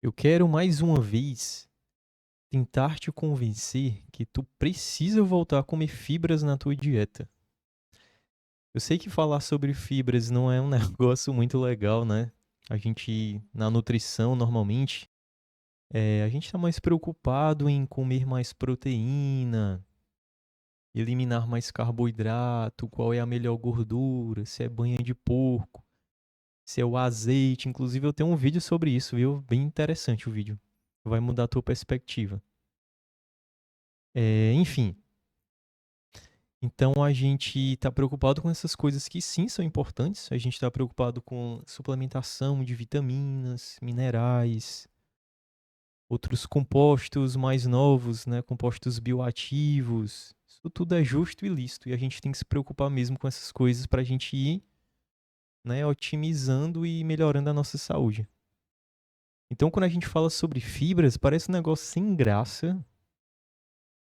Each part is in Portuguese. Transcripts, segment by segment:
Eu quero mais uma vez tentar te convencer que tu precisa voltar a comer fibras na tua dieta. Eu sei que falar sobre fibras não é um negócio muito legal, né? A gente, na nutrição, normalmente, a gente tá mais preocupado em comer mais proteína, eliminar mais carboidrato, qual é a melhor gordura, se é banha de porco, se é o azeite. Inclusive, eu tenho um vídeo sobre isso, viu? Bem interessante o vídeo. Vai mudar a tua perspectiva. Enfim, então a gente está preocupado com essas coisas que sim são importantes. A gente está preocupado com suplementação de vitaminas, minerais, outros compostos mais novos, né? Compostos bioativos. Isso tudo é justo e lícito. E a gente tem que se preocupar mesmo com essas coisas para a gente ir, né, otimizando e melhorando a nossa saúde. Então, quando a gente fala sobre fibras, parece um negócio sem graça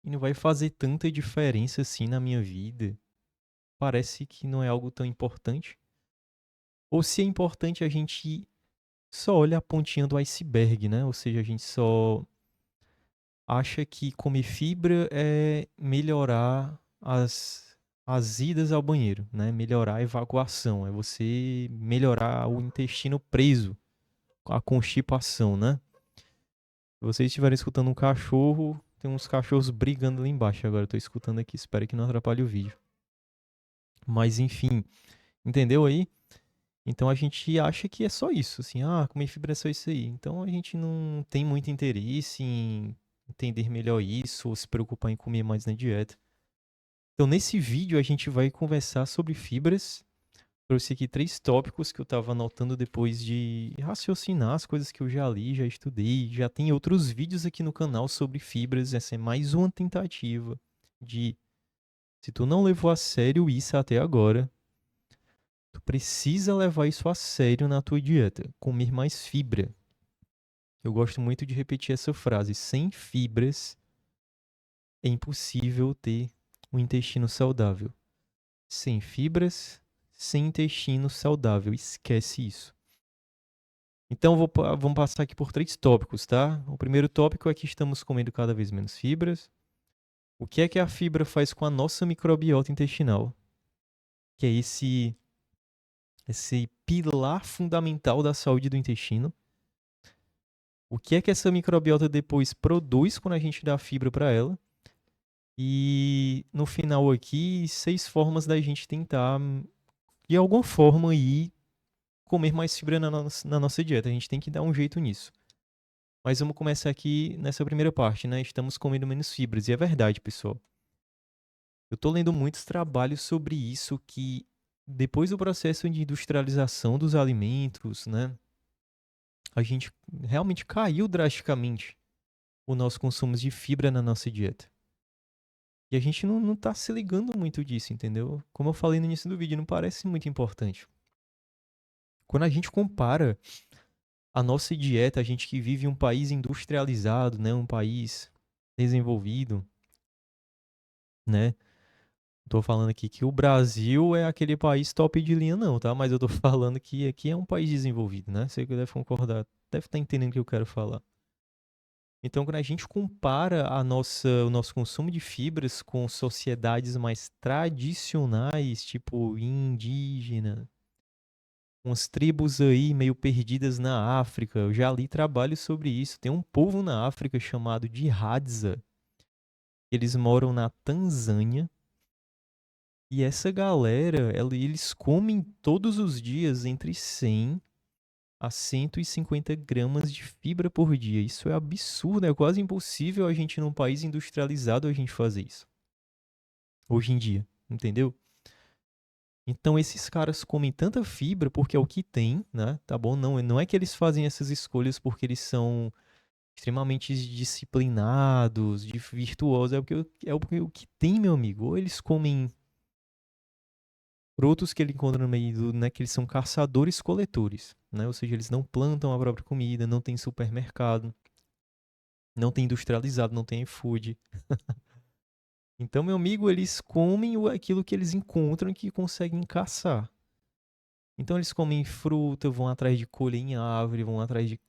e não vai fazer tanta diferença assim na minha vida. Parece que não é algo tão importante. Ou se é importante, a gente só olha a pontinha do iceberg, né? Ou seja, a gente só acha que comer fibra é melhorar as idas ao banheiro, né? Melhorar a evacuação, é você melhorar o intestino preso, a constipação, né? Se vocês estiverem escutando um cachorro, tem uns cachorros brigando ali embaixo agora, eu tô escutando aqui, espero que não atrapalhe o vídeo. Mas enfim, entendeu aí? Então a gente acha que é só isso, assim, comer fibra é só isso aí. Então a gente não tem muito interesse em entender melhor isso ou se preocupar em comer mais na dieta. Então nesse vídeo a gente vai conversar sobre fibras. Trouxe aqui 3 tópicos que eu estava anotando depois de raciocinar as coisas que eu já li, já estudei. Já tem outros vídeos aqui no canal sobre fibras. Essa é mais uma tentativa de, se tu não levou a sério isso até agora, tu precisa levar isso a sério na tua dieta. Comer mais fibra. Eu gosto muito de repetir essa frase. Sem fibras é impossível ter um intestino saudável. Sem fibras, sem intestino saudável. Esquece isso. Então vamos passar aqui por 3 tópicos, tá? O primeiro tópico é que estamos comendo cada vez menos fibras. O que é que a fibra faz com a nossa microbiota intestinal? Que é esse pilar fundamental da saúde do intestino. O que é que essa microbiota depois produz quando a gente dá fibra para ela? E no final aqui, 6 formas da gente tentar, de alguma forma, aí, comer mais fibra na nossa dieta. A gente tem que dar um jeito nisso. Mas vamos começar aqui nessa primeira parte, né? Estamos comendo menos fibras. E é verdade, pessoal. Eu tô lendo muitos trabalhos sobre isso que depois do processo de industrialização dos alimentos, né? A gente realmente caiu drasticamente o nosso consumo de fibra na nossa dieta. E a gente não tá se ligando muito disso, entendeu? Como eu falei no início do vídeo, não parece muito importante. Quando a gente compara a nossa dieta, a gente que vive em um país industrializado, né? Um país desenvolvido, né? Tô falando aqui que o Brasil é aquele país top de linha, não, tá? Mas eu tô falando que aqui é um país desenvolvido, né? Você deve concordar, deve estar entendendo o que eu quero falar. Então, quando a gente compara o nosso consumo de fibras com sociedades mais tradicionais, tipo indígena, com as tribos aí meio perdidas na África, eu já li trabalhos sobre isso. Tem um povo na África chamado de Hadza. Eles moram na Tanzânia. E essa galera, eles comem todos os dias entre 100 a 150 gramas de fibra por dia. Isso é absurdo, é quase impossível a gente, num país industrializado, a gente fazer isso. Hoje em dia, entendeu? Então esses caras comem tanta fibra porque é o que tem, né? Tá bom? Não é que eles fazem essas escolhas porque eles são extremamente disciplinados, virtuosos, é porque o que tem, meu amigo. Ou eles comem frutos que ele encontra no meio do, né, que eles são caçadores-coletores, né? Ou seja, eles não plantam a própria comida, não tem supermercado, não tem industrializado, não tem iFood. Então, meu amigo, eles comem aquilo que eles encontram e que conseguem caçar. Então, eles comem fruta, vão atrás de colher em árvore, vão atrás de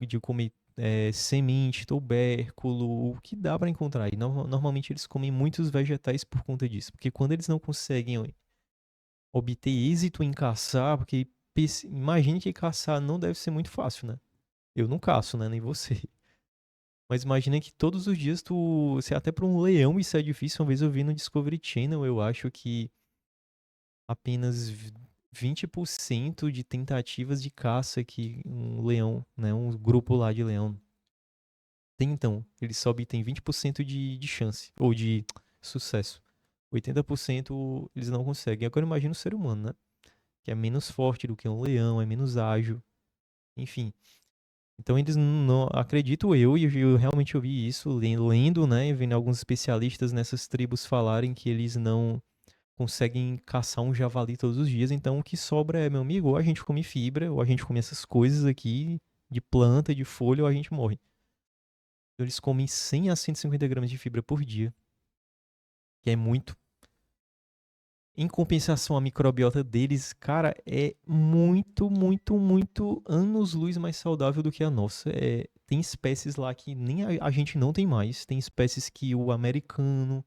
de comer semente, tubérculo, o que dá para encontrar. E normalmente eles comem muitos vegetais por conta disso. Porque quando eles não conseguem obter êxito em caçar, porque imagine que caçar não deve ser muito fácil, né? Eu não caço, né? Nem você. Mas imagina que todos os dias se até para um leão isso é difícil. Uma vez eu vi no Discovery Channel, eu acho que apenas 20% de tentativas de caça que um leão, né, um grupo lá de leão tem, então, eles só obtêm 20% de chance, ou de sucesso. 80% eles não conseguem. Agora imagina o ser humano, né? Que é menos forte do que um leão, é menos ágil, enfim. Então eles não, acredito eu, e eu realmente ouvi isso lendo, né, e vendo alguns especialistas nessas tribos falarem que eles não conseguem caçar um javali todos os dias. Então o que sobra é, meu amigo, ou a gente come fibra, ou a gente come essas coisas aqui de planta, de folha, ou a gente morre. Então, eles comem 100 a 150 gramas de fibra por dia, que é muito. Em compensação, a microbiota deles, cara, é muito, muito, muito anos-luz mais saudável do que a nossa. Tem espécies lá que nem a gente não tem mais. Tem espécies que o americano,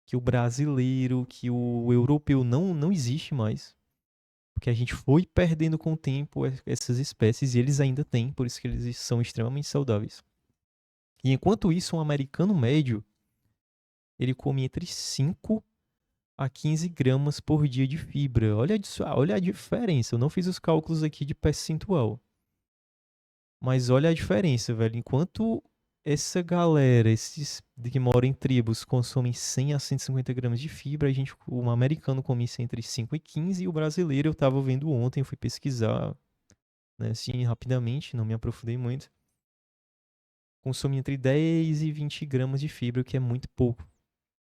que o brasileiro, que o europeu não existe mais. Porque a gente foi perdendo com o tempo essas espécies e eles ainda têm, por isso que eles são extremamente saudáveis. E enquanto isso, um americano médio, ele come entre 5 a 15 gramas por dia de fibra. Olha a diferença. Eu não fiz os cálculos aqui de percentual. Mas olha a diferença, velho. Enquanto essa galera, esses que moram em tribos, consomem 100 a 150 gramas de fibra, um americano come isso entre 5 e 15, e o brasileiro, eu tava vendo ontem, eu fui pesquisar, né, assim, rapidamente, não me aprofundei muito, consome entre 10 e 20 gramas de fibra, o que é muito pouco.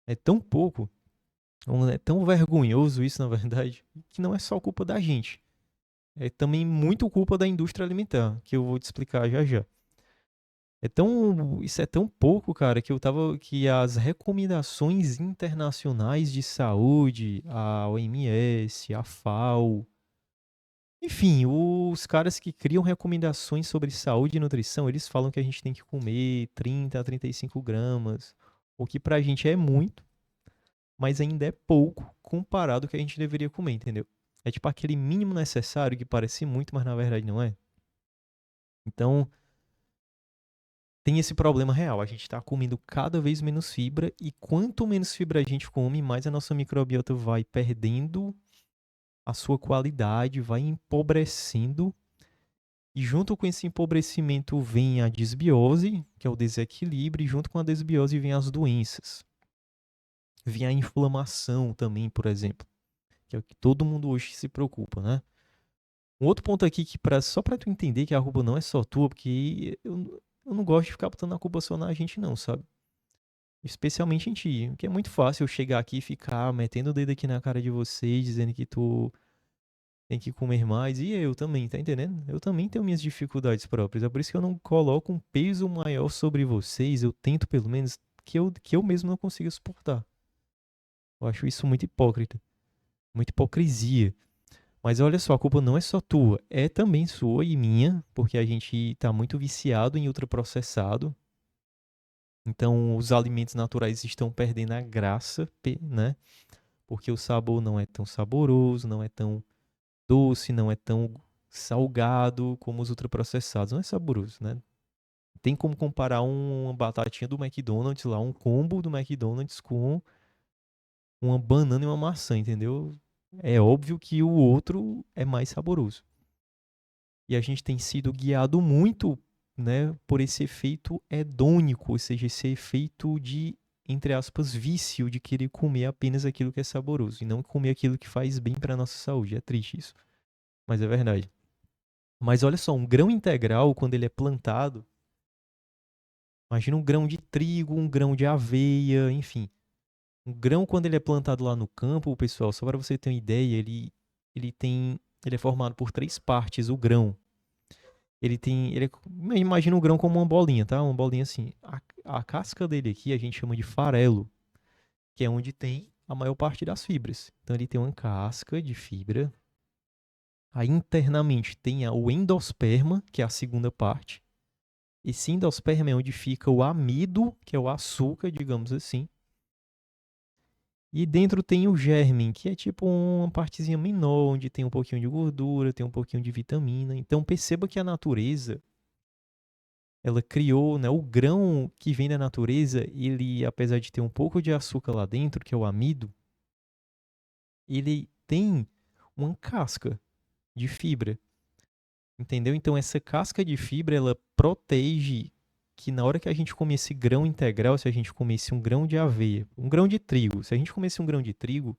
É tão pouco, é tão vergonhoso isso, na verdade, que não é só culpa da gente. É também muito culpa da indústria alimentar, que eu vou te explicar já já. Isso é tão pouco, cara, que as recomendações internacionais de saúde, a OMS, a FAO, enfim, os caras que criam recomendações sobre saúde e nutrição, eles falam que a gente tem que comer 30 a 35 gramas, o que pra gente é muito, mas ainda é pouco comparado ao que a gente deveria comer, entendeu? É tipo aquele mínimo necessário que parece muito, mas na verdade não é. Então, tem esse problema real. A gente está comendo cada vez menos fibra e quanto menos fibra a gente come, mais a nossa microbiota vai perdendo a sua qualidade, vai empobrecendo. E junto com esse empobrecimento vem a desbiose, que é o desequilíbrio, e junto com a desbiose vem as doenças. Vem a inflamação também, por exemplo, que é o que todo mundo hoje se preocupa, né? Um outro ponto aqui que só para tu entender que a culpa não é só tua, porque eu não gosto de ficar botando a culpa só na gente não, sabe? Especialmente em ti, porque é muito fácil eu chegar aqui e ficar metendo o dedo aqui na cara de vocês, dizendo que tu tem que comer mais, e eu também, tá entendendo? Eu também tenho minhas dificuldades próprias, é por isso que eu não coloco um peso maior sobre vocês, eu tento pelo menos que eu mesmo não consiga suportar. Eu acho isso muito hipócrita, muita hipocrisia. Mas olha só, a culpa não é só tua, é também sua e minha, porque a gente tá muito viciado em ultraprocessado. Então, os alimentos naturais estão perdendo a graça, né? Porque o sabor não é tão saboroso, não é tão doce, não é tão salgado como os ultraprocessados. Não é saboroso, né? Tem como comparar uma batatinha do McDonald's lá, um combo do McDonald's com uma banana e uma maçã, entendeu? É óbvio que o outro é mais saboroso. E a gente tem sido guiado muito, né, por esse efeito hedônico, ou seja, esse efeito de, entre aspas, vício de querer comer apenas aquilo que é saboroso e não comer aquilo que faz bem para nossa saúde. É triste isso, mas é verdade. Mas olha só, um grão integral, quando ele é plantado, imagina um grão de trigo, um grão de aveia, enfim. Um grão, quando ele é plantado lá no campo, pessoal, só para você ter uma ideia, ele é formado por três partes, o grão. Imagina um grão como uma bolinha, tá? Uma bolinha assim. A casca dele aqui a gente chama de farelo, que é onde tem a maior parte das fibras. Então ele tem uma casca de fibra. Aí internamente tem o endosperma, que é a segunda parte, Esse endosperma é onde fica o amido, que é o açúcar, digamos assim. E dentro tem o germe, que é tipo uma partezinha menor, onde tem um pouquinho de gordura, tem um pouquinho de vitamina. Então perceba que a natureza, ela criou, né, o grão que vem da natureza, ele, apesar de ter um pouco de açúcar lá dentro, que é o amido, ele tem uma casca de fibra, entendeu? Então essa casca de fibra, ela protege que na hora que a gente come esse grão integral, se a gente comesse um grão de aveia, um grão de trigo, se a gente comesse um grão de trigo,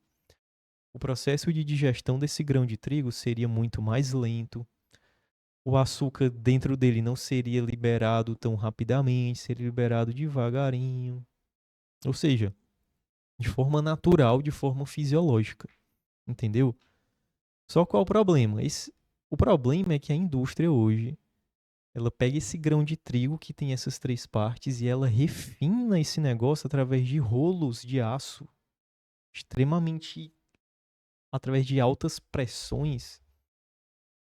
o processo de digestão desse grão de trigo seria muito mais lento. O açúcar dentro dele não seria liberado tão rapidamente, seria liberado devagarinho. Ou seja, de forma natural, de forma fisiológica. Entendeu? Só qual o problema? O problema é que a indústria hoje, ela pega esse grão de trigo que tem essas três partes e ela refina esse negócio através de rolos de aço, extremamente através de altas pressões.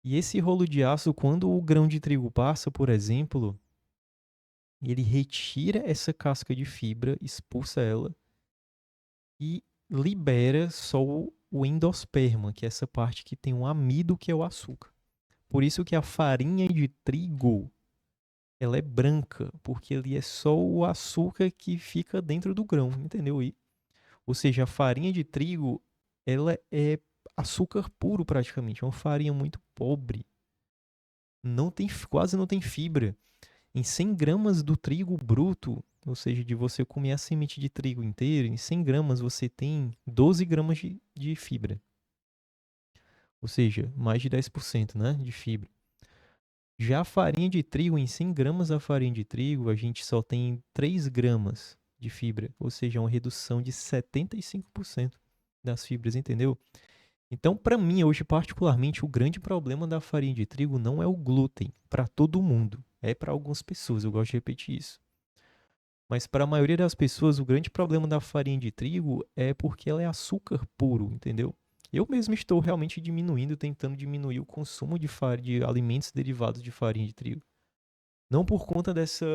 E esse rolo de aço, quando o grão de trigo passa, por exemplo, ele retira essa casca de fibra, expulsa ela e libera só o endosperma, que é essa parte que tem um amido, que é o açúcar. Por isso que a farinha de trigo, ela é branca, porque ali é só o açúcar que fica dentro do grão, entendeu? Ou seja, a farinha de trigo, ela é açúcar puro praticamente, é uma farinha muito pobre. Quase não tem fibra. Em 100 gramas do trigo bruto, ou seja, de você comer a semente de trigo inteira, em 100 gramas você tem 12 gramas de fibra. Ou seja, mais de 10%, né, de fibra. Já a farinha de trigo, em 100 gramas da farinha de trigo, a gente só tem 3 gramas de fibra. Ou seja, uma redução de 75% das fibras, entendeu? Então, para mim, hoje, particularmente, o grande problema da farinha de trigo não é o glúten, para todo mundo. É para algumas pessoas, eu gosto de repetir isso. Mas para a maioria das pessoas, o grande problema da farinha de trigo é porque ela é açúcar puro, entendeu? Eu mesmo estou realmente diminuindo, tentando diminuir o consumo de alimentos derivados de farinha de trigo. Não por conta dessa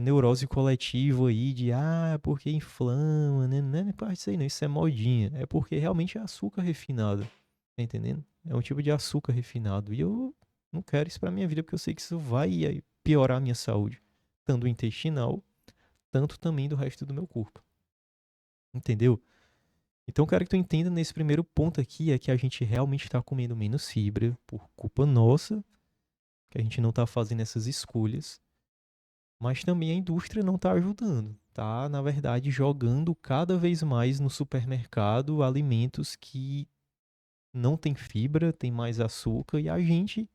neurose coletiva aí de, porque inflama, né? Não é parte disso aí, não. Isso é modinha. É porque realmente é açúcar refinado. Tá entendendo? É um tipo de açúcar refinado. E eu não quero isso pra minha vida, porque eu sei que isso vai piorar a minha saúde. Tanto intestinal, tanto também do resto do meu corpo. Entendeu? Então eu quero que tu entenda nesse primeiro ponto aqui, é que a gente realmente está comendo menos fibra por culpa nossa, que a gente não está fazendo essas escolhas. Mas também a indústria não está ajudando, tá? Na verdade, jogando cada vez mais no supermercado alimentos que não tem fibra, tem mais açúcar e a gente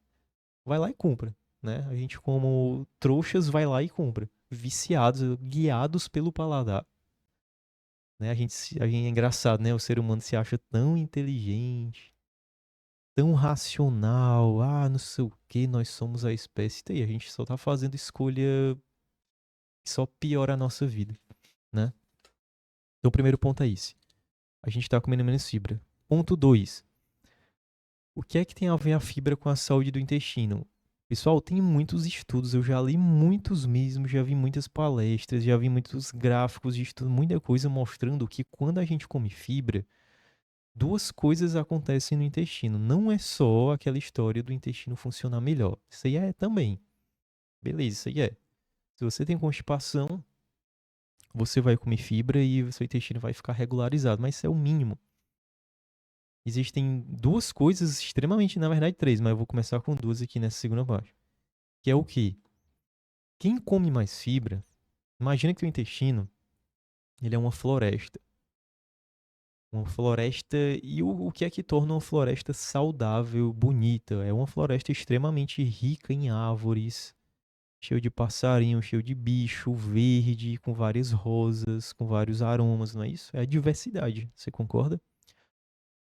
vai lá e compra, né? A gente, como trouxas, vai lá e compra, viciados, guiados pelo paladar. Né? A gente é engraçado, né? O ser humano se acha tão inteligente, tão racional, não sei o que, nós somos a espécie. E aí, a gente só tá fazendo escolha que só piora a nossa vida, né? Então, o primeiro ponto é esse. A gente está comendo menos fibra. Ponto 2. O que é que tem a ver a fibra com a saúde do intestino? Pessoal, tem muitos estudos, eu já li muitos mesmo, já vi muitas palestras, já vi muitos gráficos de estudo, muita coisa mostrando que quando a gente come fibra, duas coisas acontecem no intestino. Não é só aquela história do intestino funcionar melhor. Isso aí é também. Beleza, isso aí é. Se você tem constipação, você vai comer fibra e o seu intestino vai ficar regularizado, mas isso é o mínimo. Existem duas coisas extremamente, na verdade três, mas eu vou começar com duas aqui nessa segunda parte. Que é o quê? Quem come mais fibra, imagina que o intestino, ele é uma floresta. Uma floresta, e o que é que torna uma floresta saudável, bonita? É uma floresta extremamente rica em árvores, cheio de passarinho, cheio de bicho, verde, com várias rosas, com vários aromas, não é isso? É a diversidade, você concorda?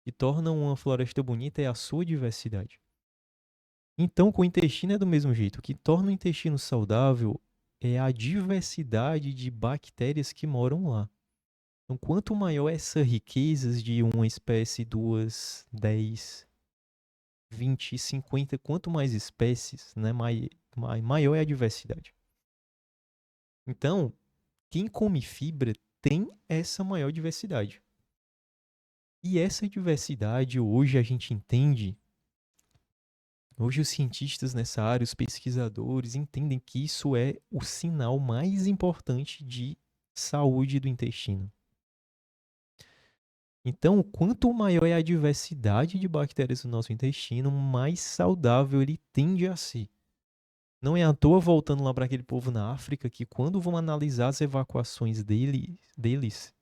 E torna uma floresta bonita é a sua diversidade. Então, com o intestino é do mesmo jeito. O que torna o intestino saudável é a diversidade de bactérias que moram lá. Então, quanto maior essa riqueza de uma espécie, duas, 10, 20, 50, quanto mais espécies, né, mais, maior é a diversidade. Então, quem come fibra tem essa maior diversidade. E essa diversidade hoje a gente entende, hoje os cientistas nessa área, os pesquisadores entendem que isso é o sinal mais importante de saúde do intestino. Então, quanto maior é a diversidade de bactérias no nosso intestino, mais saudável ele tende a ser. Não é à toa, voltando lá para aquele povo na África, que quando vão analisar as evacuações deles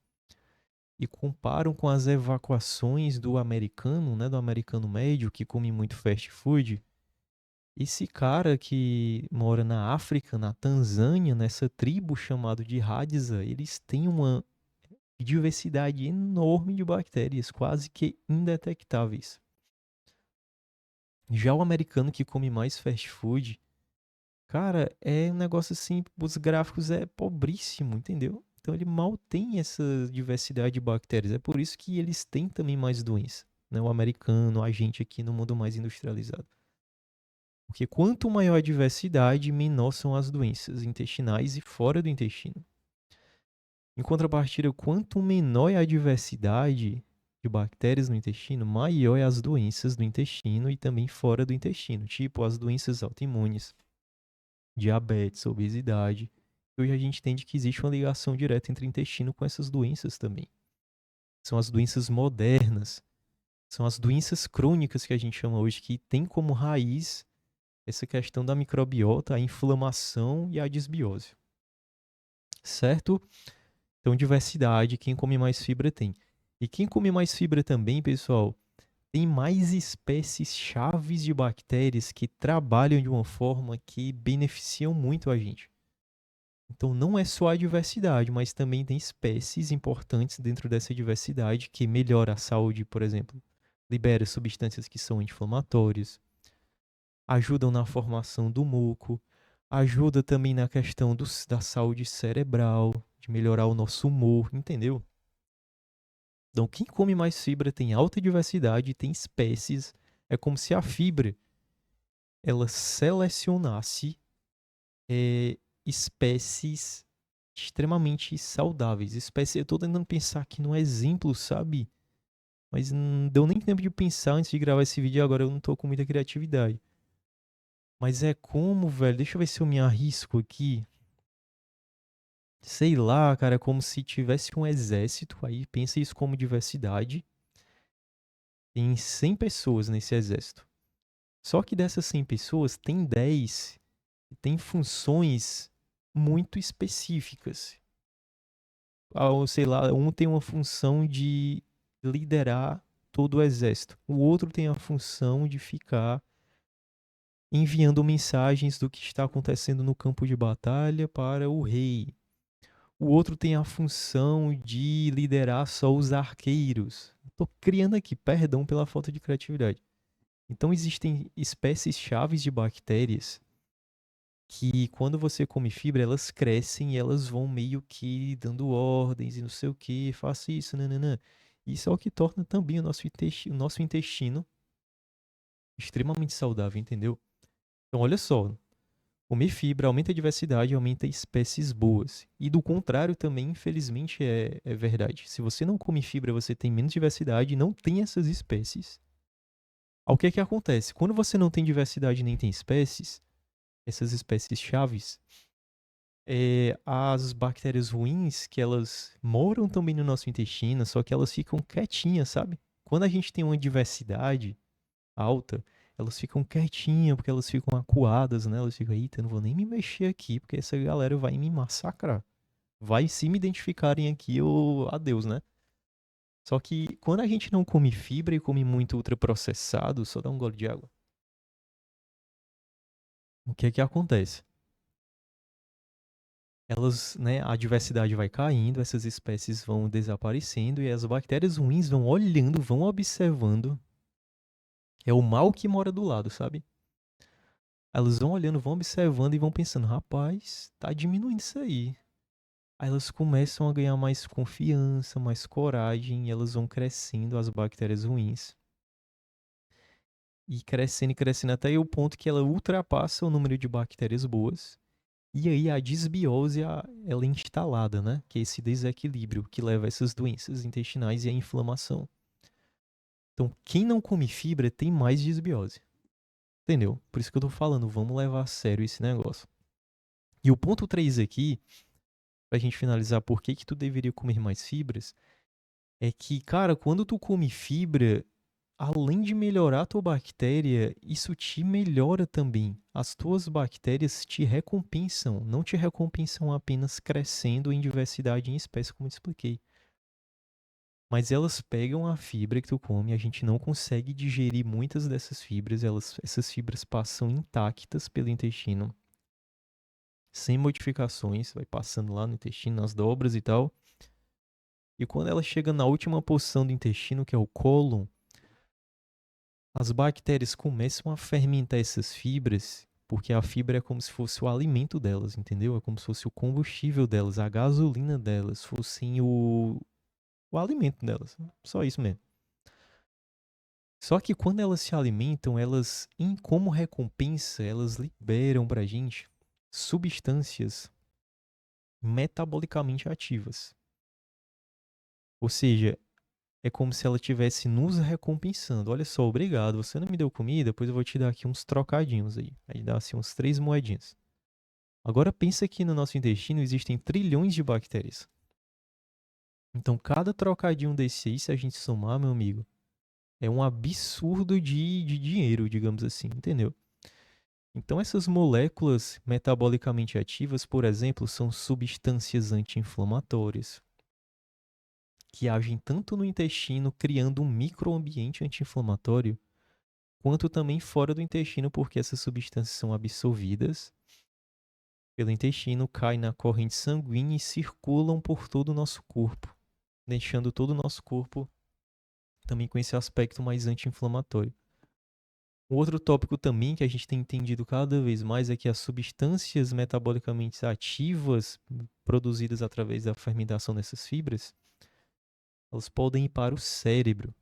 e comparam com as evacuações do americano, né, do americano médio, que come muito fast food, esse cara que mora na África, na Tanzânia, nessa tribo chamada de Hadza, eles têm uma diversidade enorme de bactérias, quase que indetectáveis. Já o americano que come mais fast food, cara, é um negócio assim, os gráficos é pobríssimo, entendeu? Então ele mal tem essa diversidade de bactérias. É por isso que eles têm também mais doenças, né? O americano, a gente aqui no mundo mais industrializado. Porque quanto maior a diversidade, menor são as doenças intestinais e fora do intestino. Em contrapartida, quanto menor é a diversidade de bactérias no intestino, maior é as doenças do intestino e também fora do intestino, tipo as doenças autoimunes, diabetes, obesidade. Hoje a gente entende que existe uma ligação direta entre o intestino com essas doenças também. São as doenças modernas, são as doenças crônicas que a gente chama hoje, que tem como raiz essa questão da microbiota, a inflamação e a disbiose. Certo? Então, diversidade, quem come mais fibra tem. E quem come mais fibra também, pessoal, tem mais espécies chaves de bactérias que trabalham de uma forma que beneficiam muito a gente. Então, não é só a diversidade, mas também tem espécies importantes dentro dessa diversidade que melhora a saúde, por exemplo, libera substâncias que são anti-inflamatórias, ajudam na formação do muco, ajuda também na questão da saúde cerebral, de melhorar o nosso humor, entendeu? Então, quem come mais fibra tem alta diversidade, tem espécies. É como se a fibra ela selecionasse espécies extremamente saudáveis. Espécie, eu tô tentando pensar aqui num exemplo, sabe? Mas não deu nem tempo de pensar antes de gravar esse vídeo. Agora eu não tô com muita criatividade. Mas é como, velho? Deixa eu ver se eu me arrisco aqui. Sei lá, cara, é como se tivesse um exército. Aí pensa isso como diversidade. Tem 100 pessoas nesse exército. Só que dessas 100 pessoas, tem 10 que têm funções muito específicas. Sei lá, um tem uma função de liderar todo o exército. O outro tem a função de ficar enviando mensagens do que está acontecendo no campo de batalha para o rei. O outro tem a função de liderar só os arqueiros. Estou criando aqui, perdão pela falta de criatividade. Então existem espécies chaves de bactérias que quando você come fibra, elas crescem e elas vão meio que dando ordens e não sei o que, faça isso, nananã. Isso é o que torna também o nosso intestino extremamente saudável, entendeu? Então olha só, comer fibra aumenta a diversidade, aumenta espécies boas. E do contrário também, infelizmente, é verdade. Se você não come fibra, você tem menos diversidade e não tem essas espécies. O que é que acontece? Quando você não tem diversidade nem tem espécies, essas espécies chaves, as bactérias ruins, que elas moram também no nosso intestino, só que elas ficam quietinhas, sabe? Quando a gente tem uma diversidade alta, elas ficam quietinhas, porque elas ficam acuadas, né? Elas ficam, eita, não vou nem me mexer aqui, porque essa galera vai me massacrar. Vai se me identificarem aqui, eu adeus, né? Só que quando a gente não come fibra e come muito ultraprocessado, só dá um gole de água. O que é que acontece? Elas, né, a diversidade vai caindo, essas espécies vão desaparecendo e as bactérias ruins vão olhando, vão observando. É o mal que mora do lado, sabe? Elas vão olhando, vão observando e vão pensando, rapaz, tá diminuindo isso aí. Aí elas começam a ganhar mais confiança, mais coragem, e elas vão crescendo, as bactérias ruins. e crescendo até o ponto que ela ultrapassa o número de bactérias boas. E aí a desbiose, ela é instalada, né? Que é esse desequilíbrio que leva a essas doenças intestinais e a inflamação. Então, quem não come fibra tem mais desbiose. Entendeu? Por isso que eu tô falando, vamos levar a sério esse negócio. E o ponto 3 aqui, pra gente finalizar por que tu deveria comer mais fibras, é que, cara, quando tu come fibra, além de melhorar a tua bactéria, isso te melhora também. As tuas bactérias te recompensam, não te recompensam apenas crescendo em diversidade em espécie, como eu te expliquei. Mas elas pegam a fibra que tu come, a gente não consegue digerir muitas dessas fibras, essas fibras passam intactas pelo intestino, sem modificações, vai passando lá no intestino, nas dobras e tal. E quando ela chega na última porção do intestino, que é o cólon, as bactérias começam a fermentar essas fibras, porque a fibra é como se fosse o alimento delas, entendeu? É como se fosse o combustível delas, a gasolina delas, fossem o alimento delas. Só isso mesmo. Só que quando elas se alimentam, elas, como recompensa, elas liberam pra gente substâncias metabolicamente ativas. Ou seja, é como se ela estivesse nos recompensando. Olha só, obrigado, você não me deu comida, depois eu vou te dar aqui uns trocadinhos aí. Aí dá assim uns 3 moedinhas. Agora pensa que no nosso intestino existem trilhões de bactérias. Então cada trocadinho desse aí, se a gente somar, meu amigo, é um absurdo de dinheiro, digamos assim, entendeu? Então essas moléculas metabolicamente ativas, por exemplo, são substâncias anti-inflamatórias, que agem tanto no intestino, criando um microambiente anti-inflamatório, quanto também fora do intestino, porque essas substâncias são absorvidas pelo intestino, caem na corrente sanguínea e circulam por todo o nosso corpo, deixando todo o nosso corpo também com esse aspecto mais anti-inflamatório. Um outro tópico também que a gente tem entendido cada vez mais é que as substâncias metabolicamente ativas produzidas através da fermentação dessas fibras, elas podem ir para o cérebro.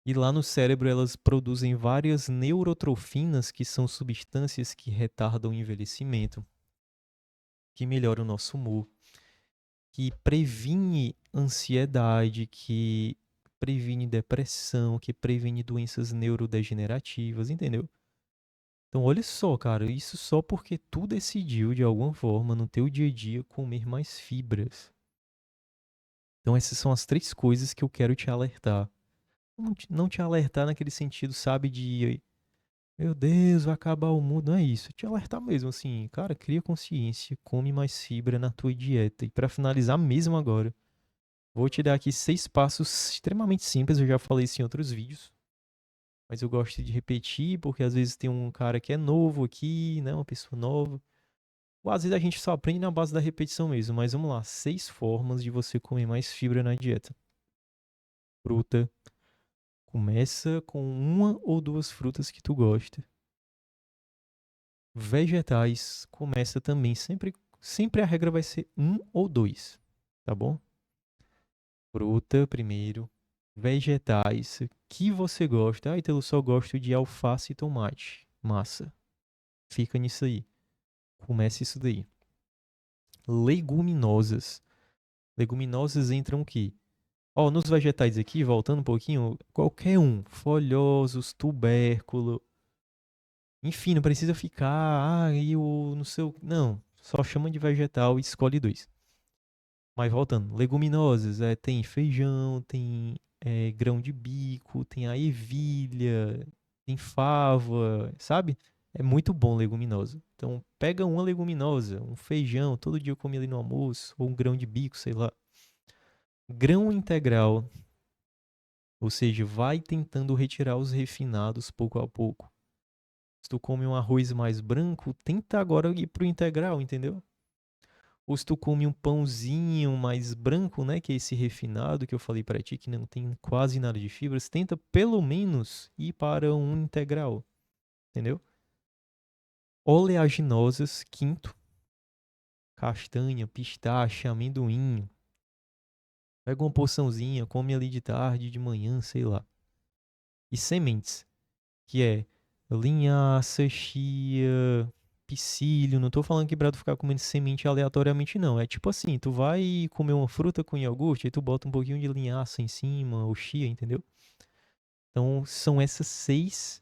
E lá no cérebro elas produzem várias neurotrofinas, que são substâncias que retardam o envelhecimento, que melhoram o nosso humor, que previne ansiedade, que previne depressão, que previne doenças neurodegenerativas, entendeu? Então olha só, cara, isso só porque tu decidiu de alguma forma no teu dia a dia comer mais fibras. Então essas são as 3 coisas que eu quero te alertar. Não te alertar naquele sentido, sabe, de meu Deus, vai acabar o mundo. Não é isso. É te alertar mesmo, assim, cara, cria consciência, come mais fibra na tua dieta. E pra finalizar mesmo agora, vou te dar aqui 6 passos extremamente simples. Eu já falei isso em outros vídeos, mas eu gosto de repetir porque às vezes tem um cara que é novo aqui, né, uma pessoa nova. Ou às vezes a gente só aprende na base da repetição mesmo. Mas vamos lá, 6 formas de você comer mais fibra na dieta. Fruta. Começa com uma ou duas frutas que tu gosta. Vegetais, começa também. Sempre a regra vai ser um ou dois, tá bom? Fruta primeiro. Vegetais que você gosta. Ah, então eu só gosto de alface e tomate. Massa. Fica nisso aí. Comece isso daí. Leguminosas. Leguminosas entram o quê? Ó, nos vegetais aqui, voltando um pouquinho, qualquer um. Folhosos, tubérculo. Enfim, não precisa ficar, e o no seu. Não, só chama de vegetal e escolhe dois. Mas voltando, leguminosas, tem feijão, tem grão de bico, tem a ervilha, tem fava, sabe? É muito bom leguminosa. Então, pega uma leguminosa, um feijão, todo dia eu come ali no almoço, ou um grão de bico, sei lá. Grão integral, ou seja, vai tentando retirar os refinados pouco a pouco. Se tu come um arroz mais branco, tenta agora ir pro integral, entendeu? Ou se tu come um pãozinho mais branco, né, que é esse refinado que eu falei pra ti, que não tem quase nada de fibras, tenta pelo menos ir para um integral, entendeu? Oleaginosas, quinto, castanha, pistache, amendoim. Pega uma porçãozinha, come ali de tarde, de manhã, sei lá. E sementes, que é linhaça, chia, psyllium. Não tô falando que pra tu ficar comendo semente aleatoriamente, não. É tipo assim, tu vai comer uma fruta com iogurte, aí tu bota um pouquinho de linhaça em cima, ou chia, entendeu? Então, são essas 6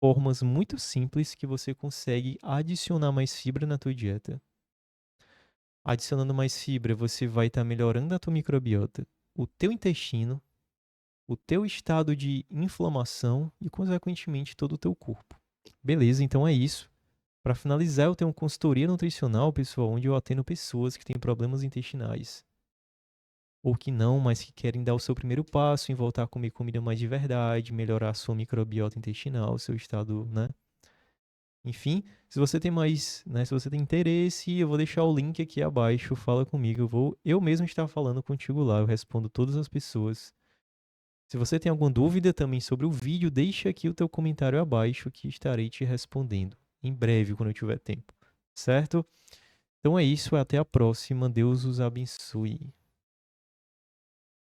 formas muito simples que você consegue adicionar mais fibra na tua dieta. Adicionando mais fibra, você vai estar melhorando a tua microbiota, o teu intestino, o teu estado de inflamação e, consequentemente, todo o teu corpo. Beleza, então é isso. Para finalizar, eu tenho uma consultoria nutricional, pessoal, onde eu atendo pessoas que têm problemas intestinais. Ou que não, mas que querem dar o seu primeiro passo em voltar a comer comida mais de verdade, melhorar a sua microbiota intestinal, seu estado, né? Enfim, se você tem mais, né, se você tem interesse, eu vou deixar o link aqui abaixo, fala comigo, eu mesmo estar falando contigo lá, eu respondo todas as pessoas. Se você tem alguma dúvida também sobre o vídeo, deixa aqui o teu comentário abaixo que estarei te respondendo em breve, quando eu tiver tempo, certo? Então é isso, até a próxima, Deus os abençoe.